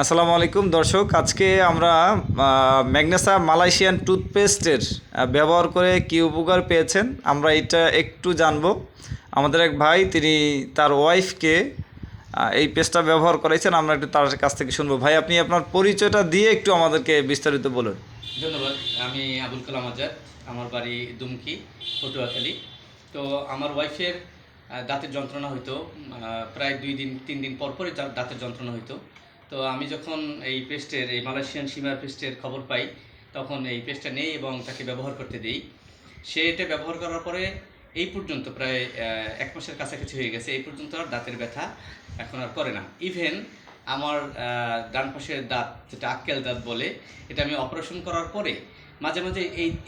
আসসালামু আলাইকুম দর্শক, আজকে আমরা ম্যাগনেসা মালয়েশিয়ান টুথপেস্টের ব্যবহার করে কী উপকার পেয়েছেন আমরা এটা একটু জানবো। আমাদের এক ভাই তিনি তার ওয়াইফকে এই পেস্টটা ব্যবহার করেছেন, আমরা একটু তার কাছ থেকে শুনবো। ভাই, আপনি আপনার পরিচয়টা দিয়ে একটু আমাদেরকে বিস্তারিত বলুন। ধন্যবাদ। আমি আবুল কালাম আজাদ, আমার বাড়ি দুমকি, পটুয়াখালী। তো আমার ওয়াইফের দাঁতের যন্ত্রণা হইতো, প্রায় 2-3 দিন পর পরই দাঁতের যন্ত্রণা হইতো। তো আমি যখন এই পেস্টের, এই মালয়েশিয়ান শিমার পেস্টের খবর পাই, তখন এই পেস্টটা নেই এবং তাকে ব্যবহার করতে দিই। সে এটা ব্যবহার করার পরে এই পর্যন্ত প্রায় 1 মাসের কাছাকাছি হয়ে গেছে, এই পর্যন্ত আর দাঁতের ব্যথা এখন আর করে না। ইভেন আমার ডান পাশের দাঁত, যেটা আক্কেল দাঁত বলে, এটা আমি অপারেশন করার পরে মাঝে মাঝে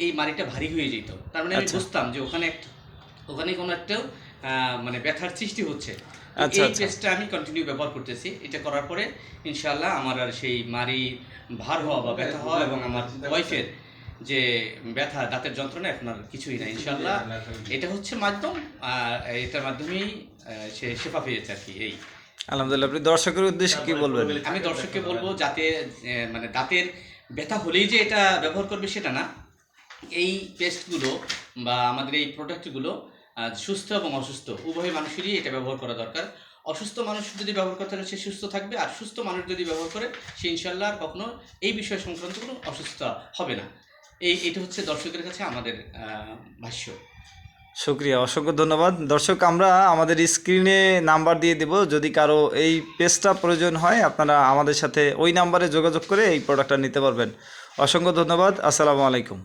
এই মাড়িটা ভারী হয়ে যেত। তার মানে আমি বুঝতাম যে ওখানে কোনো একটা মানে ব্যথার সৃষ্টি হচ্ছে। এই পেস্টটা আমি কন্টিনিউ ব্যবহার করতেছি। এটা করার পরে ইনশাআল্লাহ আমার আর সেই মাড়ি ভার হওয়া বা ব্যথা হওয়া এবং আমার ওয়াইফের যে ব্যথা, দাঁতের যন্ত্রণা এখন আর কিছুই না ইনশাআল্লাহ। এটা হচ্ছে মাধ্যম, এটার মাধ্যমেই সে শেফা পেয়েছে আর কি। এই আলহামদুলিল্লাহ। আপনি দর্শকের উদ্দেশ্যে কি বলবেন? আমি দর্শককে বলবো যাতে মানে দাঁতের ব্যথা হলেই যে এটা ব্যবহার করবে সেটা না। এই পেস্টগুলো বা আমাদের এই প্রোডাক্টগুলো সুস্থ এবং অসুস্থ উভয় মানুষেরই এটা ব্যবহার করা দরকার। অসুস্থ মানুষ যদি ব্যবহার করতে পারে সে সুস্থ থাকবে, আর সুস্থ মানুষ যদি ব্যবহার করে সে ইনশাল্লাহ আর কখনো এই বিষয় সংক্রান্ত কোনো অসুস্থ হবে না। এটা হচ্ছে দর্শকের কাছে আমাদের ভাষ্য। শুক্রিয়া, অসংখ্য ধন্যবাদ। দর্শক, আমরা আমাদের স্ক্রিনে নাম্বার দিয়ে দেব, যদি কারো এই পেস্টটা প্রয়োজন হয় আপনারা আমাদের সাথে ওই নাম্বারে যোগাযোগ করে এই প্রোডাক্টটা নিতে পারবেন। অসংখ্য ধন্যবাদ। আসসালামু আলাইকুম।